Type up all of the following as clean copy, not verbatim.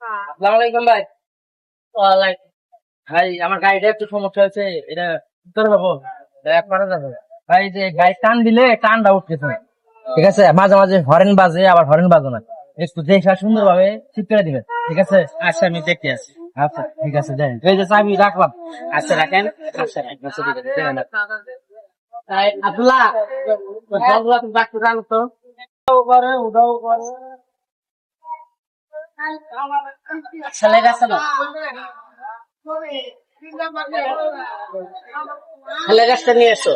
আসসালামু আলাইকুম ভাই। ওয়ালাইকুম। ভাই আমার গাড়িটা একটু সমস্যা হয়েছে, এটা তোর বাবু এক করা যাবে ভাই? যে গাড়ি টান দিলে টানটা উঠতেছে না। ঠিক আছে, মাঝে মাঝে হরেন বাজে, আবার হরেন বাজে না। একটু দেখে সুন্দর ভাবে ঠিক করে দিবেন, ঠিক আছে? আচ্ছা, আমি দেখতে আছি। আচ্ছা ঠিক আছে, দেন এই যে চাবি রাখলাম। আচ্ছা, রাখেন। আচ্ছা, আচ্ছা, ঠিক আছে, দেখেন। আব্দুল্লাহ, জলগুলা তুমি বাক্স জানো তো? উঠাও করে ছেলে গেছে না, ছেলে গাছটা নিয়ে এসো।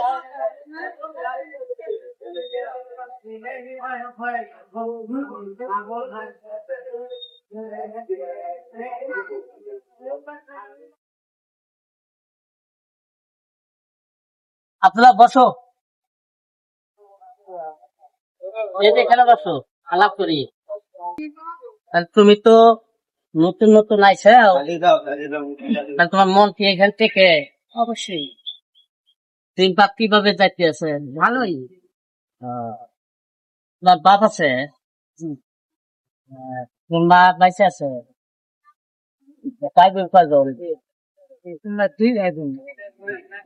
আব্দুল্লাহ, বসো। এই যে এখানে বসো, আলাপ করি। তাহলে তুমি তো নতুন নতুন আইছো, তাহলে তোমার মন কি এখান থেকে? অবশ্যই। তিন পাক কিভাবে যাইতে আছে? ভালোই। তোমার বাপ আছে? তোমার মা বাইসে আছে? তাই বল কয়জন?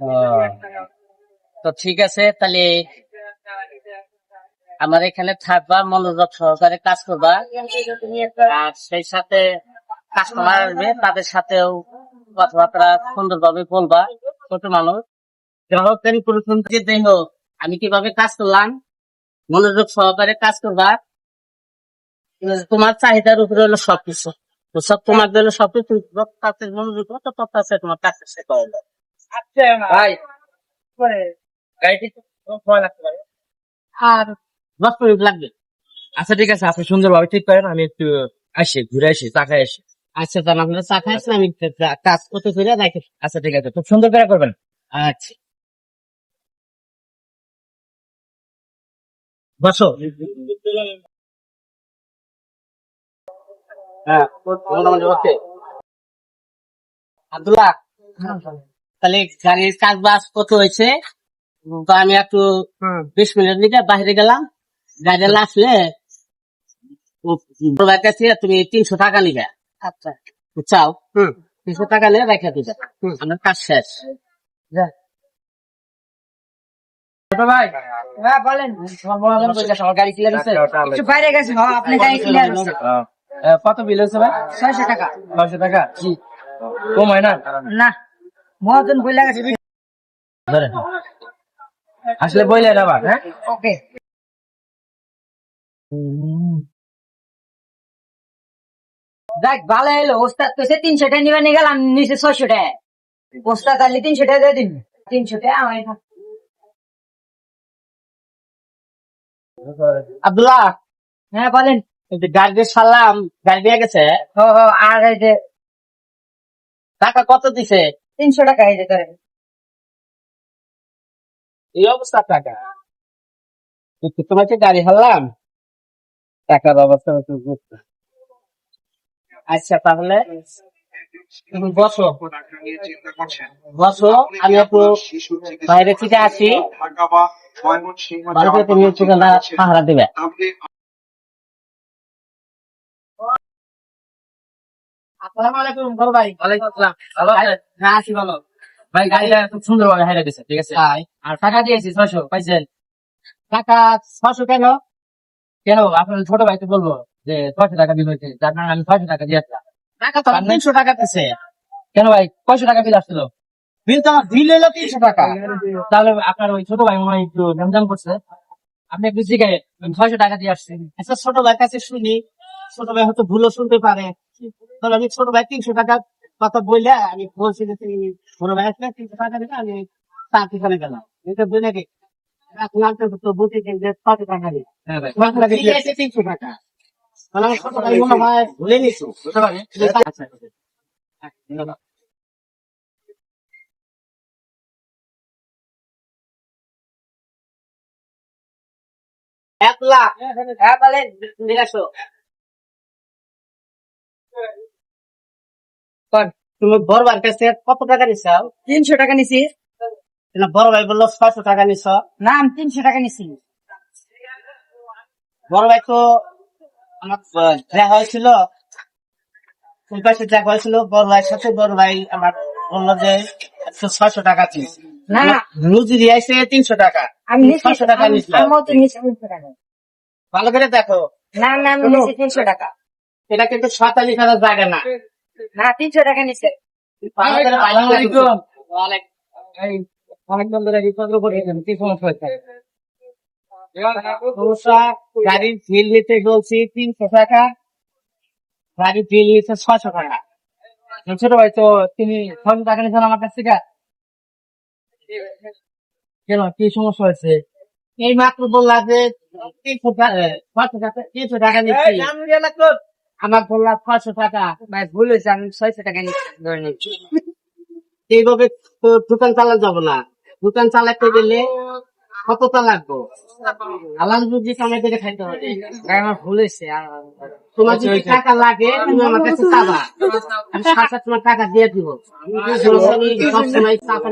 আহ, তো ঠিক আছে, তাহলে আমার এখানে থাকবা, মনোযোগ সহকারে কাজ করবা, আর সেই সাথে কাস্টমার আসবে, তাদের সাথেও কথাবার্তা সুন্দরভাবে বলবা। ছোট মানুষ, গ্রাহকের প্রথম থেকে দেখো আমি কিভাবে কাজ করলাম, মনোযোগ সহকারে কাজ করবা। তোমার চাহিদার উপরে হলো সবকিছু, তো সব তোমার জন্য সবকিছু যত কাছে মনোযোগ তো তত আছে তোমার কাছে শেখা হলো। ভাই। গাড়িটি সময় লাগতে পারে। আর 10 মিনিট লাগবে। আচ্ছা ঠিক আছে, আপনি সুন্দরভাবে ঠিক করেন, আমি একটু আসি, ঘুরে আসি, চাকায় আসি। আচ্ছা, তাহলে আপনার চা খাইছেন, আমি কাজ করতে ফিরে দেখে। আচ্ছা ঠিক আছে, খুব সুন্দর করে করবেন। আচ্ছা, বসো। হ্যাঁ, মোটামুটি ওকে। আব্দুল্লাহ, তাহলে গাড়ির কাজ বাজ কত হয়েছে? তো আমি একটু 20 মিনিট দিকে বাইরে গেলাম, গাড়ি আসলে ওর কাছে তুমি 300 টাকা নিবে। আচ্ছা, বুঝছাও? 300 টাকা নিয়ে রেখে দিবে, আমার কাজ শেষ। যা। ছোট ভাই। হ্যাঁ বলেন। তোমার বড় বোন কই গেছে? আমার গাড়ি ক্লিয়ার হচ্ছে? একটু বাইরে গেছে। হ্যাঁ, আপনি গাড়ি ক্লিয়ার হচ্ছে। কত বিল হচ্ছে ভাই? 600 টাকা। 600 টাকা? জি। কম হয় না? না, মহাজন বইলা গেছে। ধরেন। আসলে বইলেন আবার, হ্যাঁ? ওকে। যাক, ভালো হলো। ওস্তাদ কইছে 300 টাকা নিবা, নিয়ে গেলাম নিচে 600 টাকা। ওস্তাদ আনলে 300 টাকা দিয়ে দিন। 300 টাকা আমার এখানে। আব্দুল্লাহ, হ্যাঁ বলেন। এই যে গাড়ি দিয়ে সারলাম, গাড়ি দিয়ে গেছে, হো হো, আর এই যে টাকা কত দিছে? 300 টাকা এই যে ধরেন। এই অবস্থা টাকা, তোমাকে গাড়ি হারলাম, টাকার অবস্থা হচ্ছে বুঝতে। আচ্ছা, তাহলে তুমি বসো, বসো, আমি একটু বাইরে থেকে আসি, বাড়িতে তুমি একটু পাহারা দিবে। আসসালামু আলাইকুম বড় ভাই। ওয়ালাইকুম আসসালাম। ভালো আছেন? হ্যাঁ, আসি বলো। ভাই গাড়িটা খুব সুন্দর ভাবে হাইরা দিছে, ঠিক আছে? তাই? আর টাকা দিয়েছি 600, পাইছেন? টাকা 600 কেন? কেন আপনার ছোট ভাই তো বলবো যে 600 টাকা বিল হয়েছে, যার কারণে আমি 600 টাকা দিয়ে আসলাম। টাকা তো 300 টাকা দিছে। কেন ভাই, 600 টাকা বিল আসছিল? বিল তো আমার বিল হলো 300 টাকা। তাহলে আপনার ওই ছোট ভাই মনে হয় একটু ঝামঝাম করছে। আপনি একটু জিগায় 600 টাকা দিয়ে আসছেন। আচ্ছা, ছোট ভাইয়ের কাছে শুনি, ছোট ভাই হয়তো ভুলও শুনতে পারে। তাহলে আমি ছোট ভাই 300 টাকা কথা বললে আমি বলছি যে তুমি ছোট ভাই আসলে 300 টাকা দিলে, আমি তার পিছনে গেলাম। এটা বুঝে নাকি এখন আনতে তো বুঝি যে 600 টাকা দিই। হ্যাঁ ভাই। ঠিক আছে, 300 টাকা। তাহলে আমার ছোট ভাই মনে হয় ভুলে নিছো, বুঝতে পারে। আচ্ছা এক লাখ। হ্যাঁ বলেন, নিয়ে আসো। তুমি বড় ভাইয়ের কাছে কত টাকা নিছাও? 300 টাকা নিছি। বড় ভাই বললো 600 টাকা নিছ। না, আমি 300 টাকা নিছি। বড় ভাই তো আমার দেখা হয়েছিল ওই পাশে দেখা হয়েছিল বড় ভাইয়ের সাথে, বড় ভাই আমার বললো যে 600 টাকা চিজ না রুজি দিয়েছে 300 টাকা, আমি নিচ্ছি 600 টাকা নিচ্ছিল। আমিও তো নিচ্ছি 300 টাকা ভালো করে দেখো, না না আমি নিচ্ছি 300 টাকা এটা কিন্তু 47 হাজার জায়গা না। না 300 টাকা নিচ্ছে ভালো করে ভালো আসসালামু করে আলাইকুম। ওয়ালাইকুম এই অনেকদিন ধরে বিপদের উপর গেছেন, কি সমস্যা হয়েছে? সমস্যা, গাড়ির বিল নিতে বলছি 300 টাকা, গাড়ির বিল নিচ্ছে 600 টাকা। ছোট ভাই তো তিনি 600 টাকা নিয়েছেন আমার কাছ থেকে, কেন কি সমস্যা হয়েছে? এই মাত্র বললা যে 300 টাকা নিচ্ছি, আমার বললা 600 টাকা। ভাই ভুল হয়েছে আমি 600 টাকা নিচ্ছি ধরে নিচ্ছি এইভাবে তো দোকান চালা যাবো না, দোকান চালাতে গেলে কতটা লাগবো, আলাম রুজি কামাই করে খাইতে হবে। ভাই আমার ভুল হয়েছে তোমার যদি টাকা লাগে তুমি আমার কাছে চাবা, আমি সাথে তোমার টাকা দিয়ে দিব। আমি সবসময় টাকা